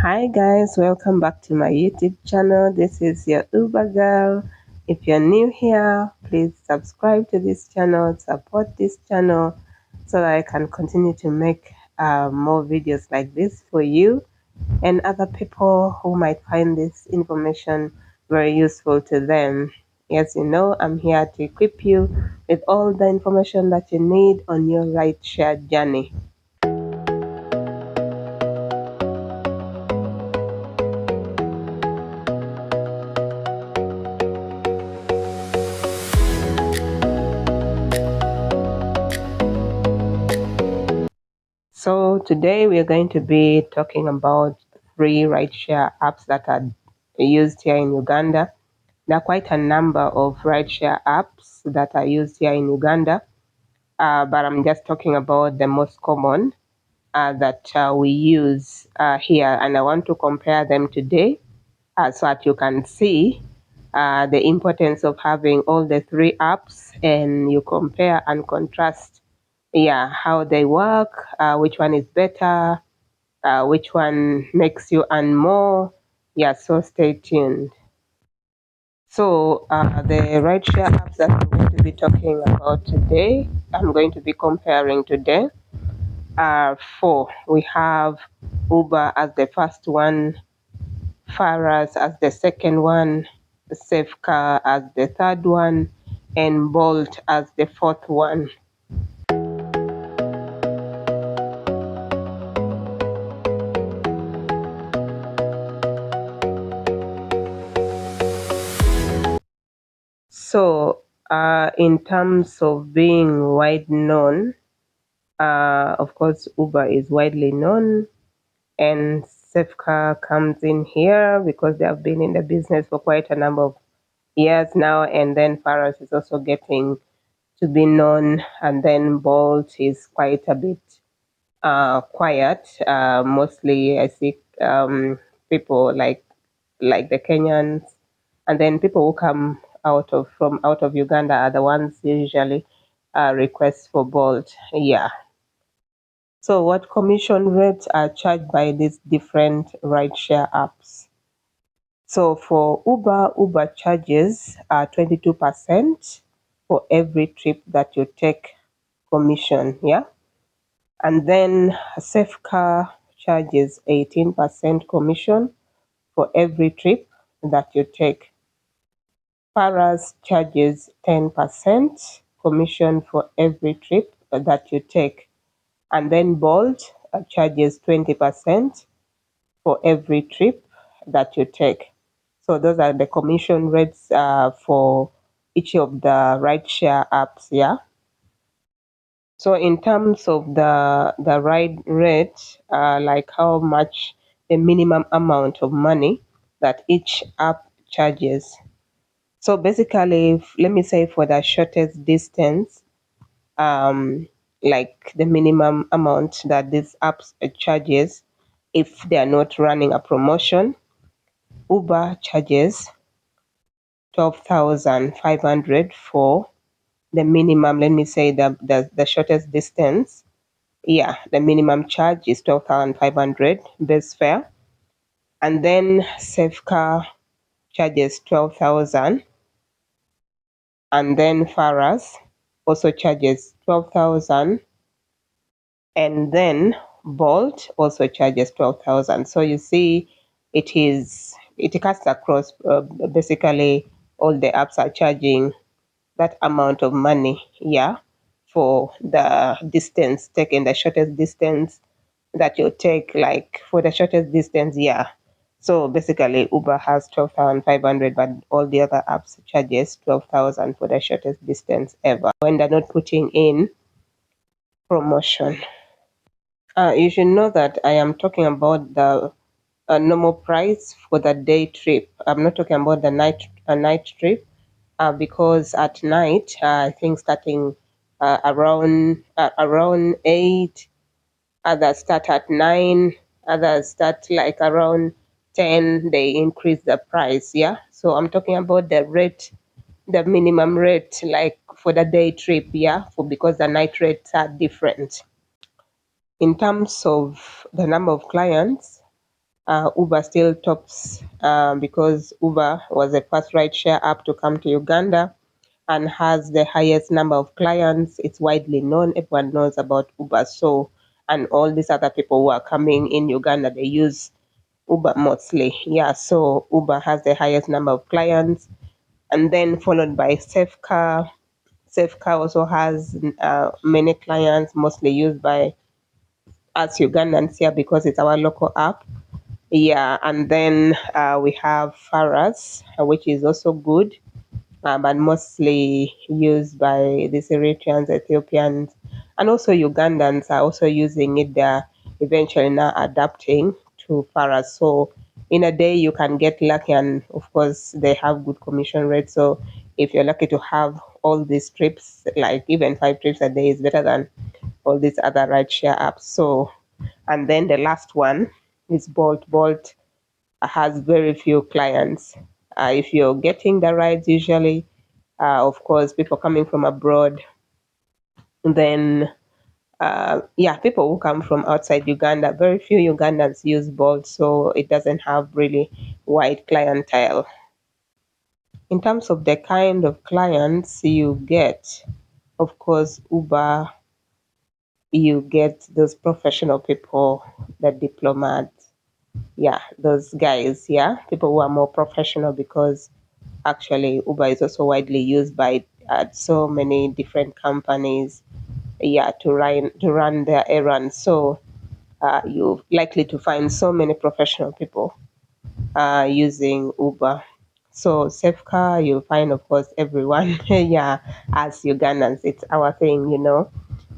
Hi guys, welcome back to my YouTube channel. This is your Uber girl. If you're new here, please subscribe to this channel, support this channel so that I can continue to make more videos like this for you and other people who might find this information very useful to them. Yes, you know, I'm here to equip you with all the information that you need on your rideshare journey. So today we are going to be talking about free rideshare apps that are used here in Uganda. There are quite a number of rideshare apps that are used here in Uganda, but I'm just talking about the most common that we use here, and I want to compare them today so that you can see the importance of having all the three apps, and you compare and contrast, how they work, which one is better, which one makes you earn more. Yeah, so stay tuned. So the rideshare apps that I'm going to be talking about today, I'm going to be comparing today, are four. We have Uber as the first one, Faras as the second one, Safecar as the third one, and Bolt as the fourth one. So, in terms of being wide known, of course, Uber is widely known, and Safecar comes in here because they have been in the business for quite a number of years now. And then Faras is also getting to be known, and then Bolt is quite a bit quiet. Mostly, I see people like the Kenyans, and then people who come out of Uganda are the ones usually request for Bolt. Yeah. So, what commission rates are charged by these different rideshare apps? So, for Uber, Uber charges 22% for every trip that you take commission. Yeah. And then Safecar charges 18% commission for every trip that you take. Faras charges 10% commission for every trip that you take. And then Bolt charges 20% for every trip that you take. So those are the commission rates for each of the rideshare apps. Yeah. So in terms of the ride rate, like how much the minimum amount of money that each app charges. So basically, let me say for the shortest distance, um, like the minimum amount that these apps charges, if they are not running a promotion, Uber charges 12,500 for the minimum. Let me say the shortest distance. Yeah, the minimum charge is 12,500 base fare, and then Safecar charges 12,000, and then Faras also charges 12,000, and then Bolt also charges 12,000. So you see, it cuts across. Basically, all the apps are charging that amount of money. Yeah, for the distance taken, the shortest distance that you take, like for the shortest distance. Yeah. So basically, Uber has 12,500, but all the other apps charges 12,000 for the shortest distance ever when they're not putting in promotion. You should know that I am talking about the normal price for the day trip. I'm not talking about the night trip, because at night, I think starting around 8, others start at 9, others start like around 10, they increase the price. Yeah. So I'm talking about the rate, the minimum rate, like for the day trip. Yeah. For because the night rates are different. In terms of the number of clients, Uber still tops because Uber was the first rideshare app to come to Uganda and has the highest number of clients. It's widely known. Everyone knows about Uber. So, and all these other people who are coming in Uganda, they use Uber mostly. Yeah, so Uber has the highest number of clients, and then followed by Safecar. Safecar also has many clients, mostly used by us Ugandans here because it's our local app. Yeah, and then we have Faras, which is also good, but mostly used by these Eritreans, Ethiopians, and also Ugandans are also using it. They're eventually now adapting to Faras. So in a day, you can get lucky, and of course, they have good commission rates. So if you're lucky to have all these trips, like even 5 trips a day, is better than all these other rideshare apps. So, and then the last one is Bolt. Bolt has very few clients. If you're getting the rides, usually, of course, people coming from abroad, then yeah, people who come from outside Uganda, very few Ugandans use Bolt, so it doesn't have really wide clientele. In terms of the kind of clients you get, of course, Uber, you get those professional people, the diplomats, yeah, those guys, yeah, people who are more professional because actually Uber is also widely used by so many different companies, yeah, to run their errands. So you're likely to find so many professional people using Uber. So Safecar, you'll find, of course, everyone. Yeah, as Ugandans, it's our thing.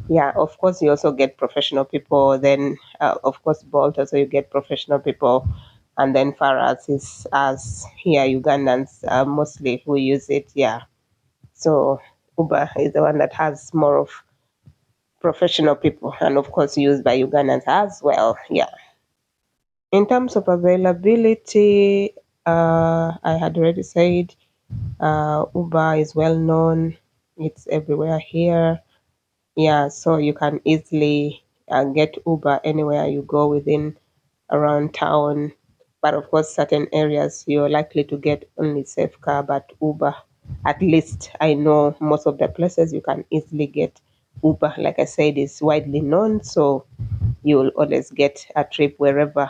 Yeah, of course, you also get professional people. Then, of course, Bolt also you get professional people, and then Faras is as here Ugandans mostly who use it. Yeah, so Uber is the one that has more of professional people, and of course used by Ugandans as well. Yeah. In terms of availability, I had already said Uber is well known. It's everywhere here. Yeah, so you can easily get Uber anywhere you go within around town. But of course, certain areas you're likely to get only safe car, but Uber. At least I know most of the places you can easily get Uber. Like I said, is widely known, so you'll always get a trip wherever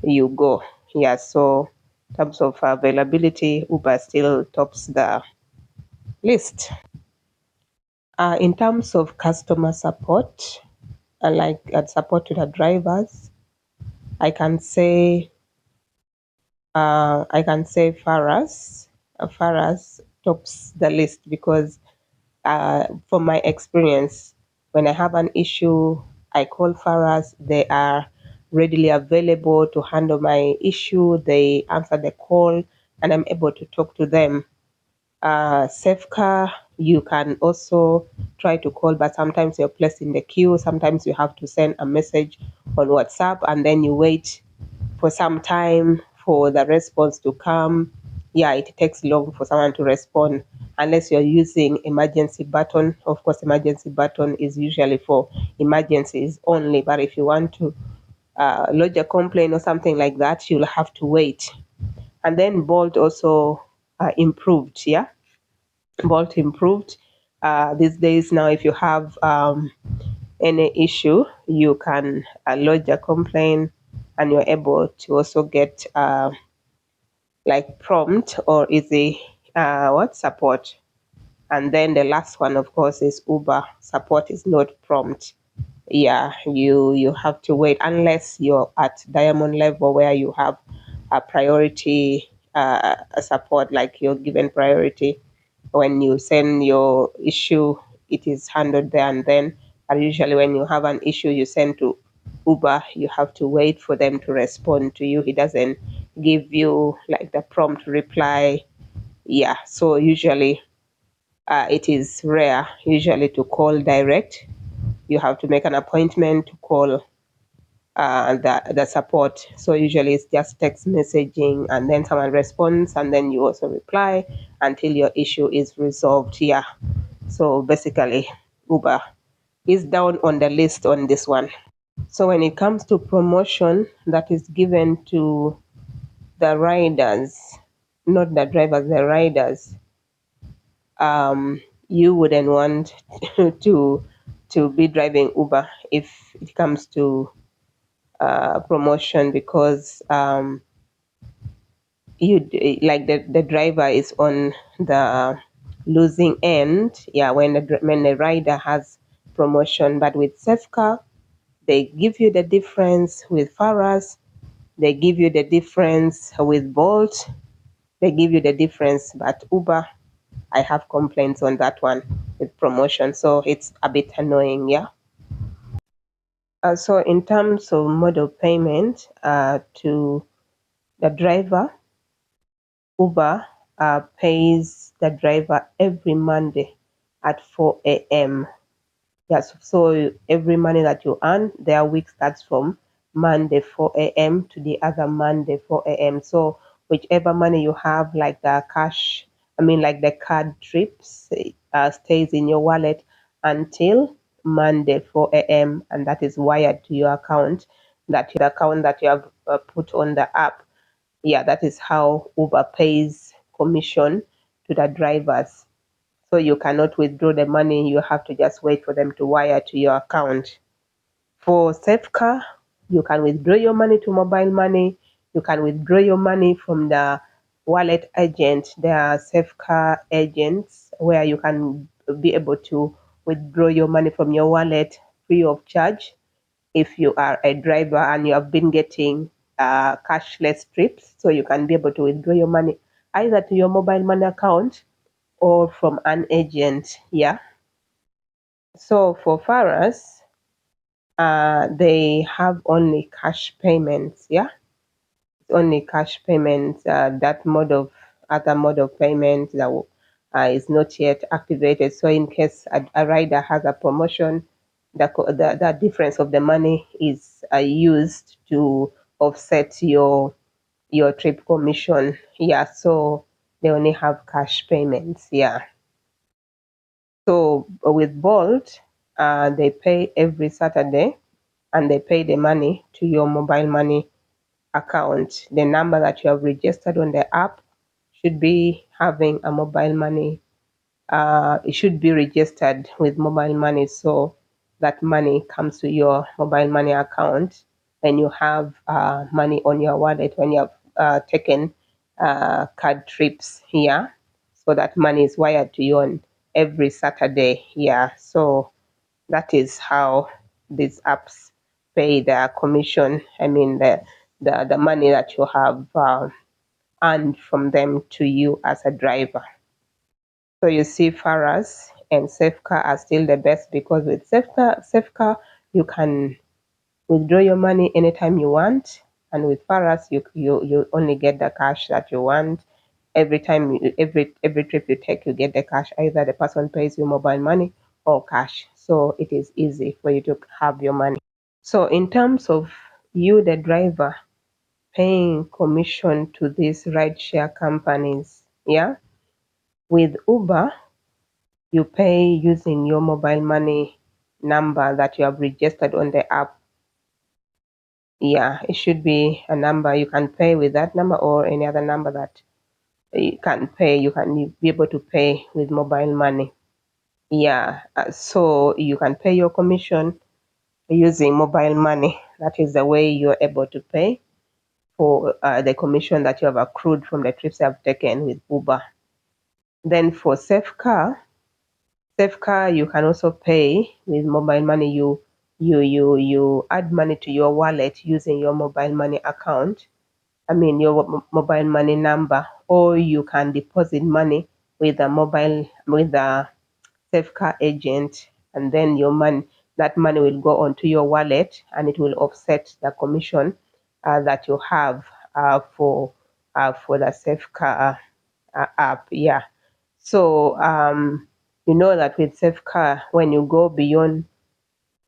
you go. Yeah, so in terms of availability, Uber still tops the list. In terms of customer support, like support to the drivers, I can say Faras. Faras tops the list because from my experience, when I have an issue, I call Faras. They are readily available to handle my issue. They answer the call, and I'm able to talk to them. Safecar, you can also try to call, but sometimes you're placed in the queue. Sometimes you have to send a message on WhatsApp, and then you wait for some time for the response to come. Yeah, it takes long for someone to respond unless you're using emergency button. Of course, emergency button is usually for emergencies only, but if you want to lodge a complaint or something like that, you'll have to wait. And then Bolt also improved. Yeah, Bolt improved. These days now, if you have any issue, you can lodge a complaint, and you're able to also get like prompt or easy what support. And then the last one, of course, is Uber. Support is not prompt. Yeah, you have to wait unless you're at diamond level where you have a priority support, like you're given priority when you send your issue, it is handled there and then. But usually, when you have an issue you send to Uber, you have to wait for them to respond to you. He doesn't give you like the prompt reply. Yeah, so usually it is rare usually to call direct. You have to make an appointment to call the support. So usually it's just text messaging, and then someone responds, and then you also reply until your issue is resolved. Yeah. So basically, Uber is down on the list on this one. So when it comes to promotion that is given to the riders, not the drivers, the riders, you wouldn't want to to be driving Uber if it comes to promotion, because like the driver is on the losing end, yeah, when the rider has promotion. But with Safecar, they give you the difference. With Faras, they give you the difference. With Bolt, they give you the difference. But Uber, I have complaints on that one with promotion, so it's a bit annoying, yeah. So in terms of mode of payment, to the driver, Uber pays the driver every Monday at 4 a.m. Yes, so every money that you earn, their week starts from Monday 4 a.m. to the other Monday 4 a.m. So whichever money you have, like the cash, like the card trips, stays in your wallet until Monday 4 a.m. and that is wired to your account, the account that you have put on the app. Yeah, that is how Uber pays commission to the drivers. So you cannot withdraw the money, you have to just wait for them to wire to your account. For Safecar, you can withdraw your money to mobile money, you can withdraw your money from the wallet agent. There are Safecar agents where you can be able to withdraw your money from your wallet free of charge if you are a driver and you have been getting cashless trips. So you can be able to withdraw your money either to your mobile money account or from an agent. Yeah. So for Faras, they have only cash payments. Yeah, it's only cash payments. That mode of other mode of payment that is not yet activated. So in case a rider has a promotion, the difference of the money is used to offset your trip commission. Yeah, so they only have cash payments. Yeah. So with Bolt, they pay every Saturday and they pay the money to your mobile money account. The number that you have registered on the app should be having a mobile money. It should be registered with mobile money, so that money comes to your mobile money account and you have money on your wallet when you have taken card trips here. So that money is wired to you on every Saturday. Yeah. So that is how these apps pay their commission. The money that you have earned from them to you as a driver. So you see, Faras and Safecar are still the best, because with Safecar you can withdraw your money anytime you want, and with Faras you only get the cash that you want. Every time every trip you take, you get the cash. Either the person pays you mobile money or cash, so it is easy for you to have your money. So in terms of you, the driver, paying commission to these rideshare companies, yeah, with Uber you pay using your mobile money number that you have registered on the app. Yeah, it should be a number. You can pay with that number or any other number that you can pay. You can be able to pay with mobile money. Yeah, so you can pay your commission using mobile money. That is the way you're able to pay for the commission that you have accrued from the trips you have taken with Uber. Then for Safecar, you can also pay with mobile money. You add money to your wallet using your mobile money account. Your mobile money number, or you can deposit money with a Safecar agent, and then that money will go onto your wallet, and it will offset the commission that you have for the Safecar app. Yeah. So you know that with Safecar, when you go beyond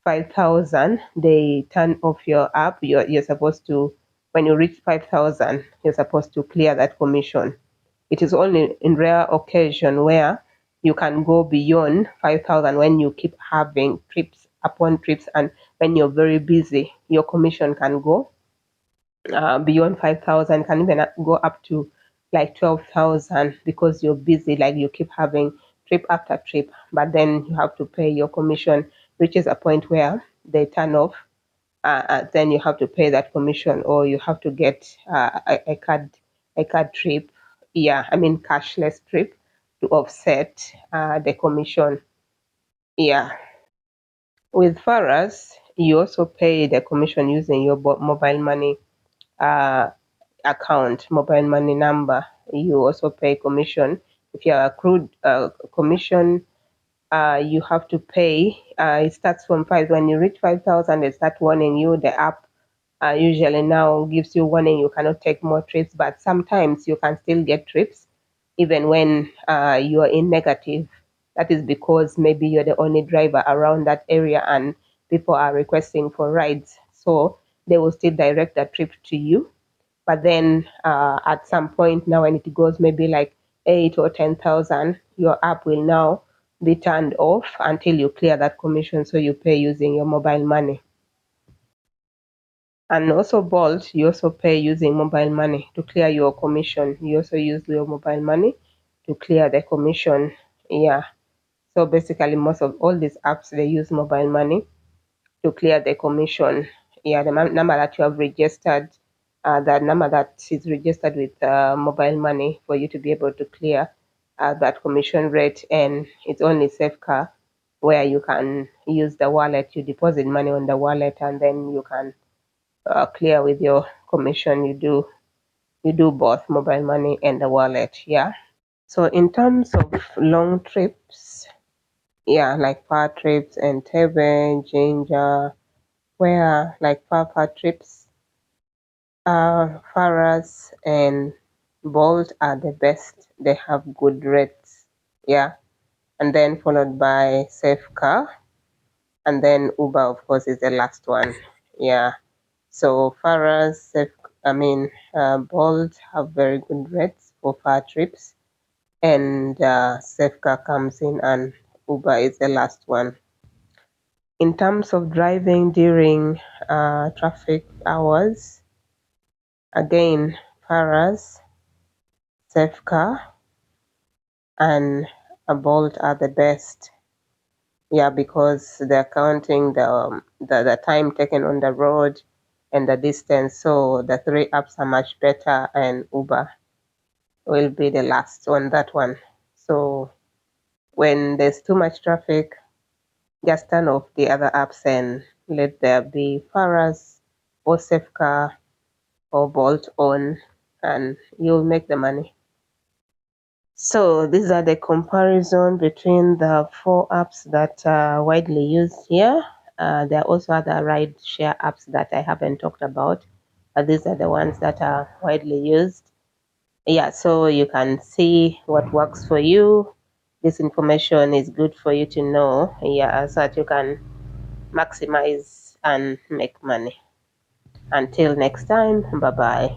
5,000, they turn off your app. You're supposed to, when you reach 5,000, you're supposed to clear that commission. It is only in rare occasion where you can go beyond 5,000 when you keep having trips upon trips and when you're very busy, your commission can go beyond 5,000, can even go up to like 12,000 because you're busy, like you keep having trip after trip, but then you have to pay your commission, reaches a point where they turn off. Then you have to pay that commission, or you have to get a card trip, yeah, I mean cashless trip to offset the commission. Yeah. With Faras, you also pay the commission using your mobile money uh, account, mobile money number. You also pay commission. If you are accrued commission, you have to pay. It starts from five. When you reach 5,000, they start warning you. The app usually now gives you warning you cannot take more trips, but sometimes you can still get trips even when you are in negative. That is because maybe you're the only driver around that area and people are requesting for rides. So they will still direct that trip to you. But then at some point now, when it goes maybe like 8 or 10,000, your app will now be turned off until you clear that commission. So you pay using your mobile money. And also Bolt, you also pay using mobile money to clear your commission. You also use your mobile money to clear the commission. Yeah. So basically, most of all these apps, they use mobile money to clear the commission. Yeah, the number that you have registered, the number that is registered with mobile money for you to be able to clear that commission rate. And it's only Safecar where you can use the wallet. You deposit money on the wallet, and then you can clear with your commission. You do both mobile money and the wallet. Yeah. So in terms of long trips, yeah, like far trips and Tebe, Ginger, where like far trips, Faras and Bolt are the best. They have good rates. Yeah. And then followed by Safecar, and then Uber, of course, is the last one. Yeah. So Faras, Bolt have very good rates for far trips, and Safecar comes in, and Uber is the last one. In terms of driving during traffic hours, again, Faras, Safecar, and a Bolt are the best. Yeah, because they're counting the time taken on the road and the distance. So the three apps are much better, and Uber will be the last on that one. So when there's too much traffic, just turn off the other apps and let there be Faras or Safecar or Bolt on, and you'll make the money. So these are the comparison between the four apps that are widely used here. There are also other rideshare apps that I haven't talked about, but these are the ones that are widely used. Yeah, so you can see what works for you. This information is good for you to know, yeah, so that you can maximize and make money. Until next time, bye bye.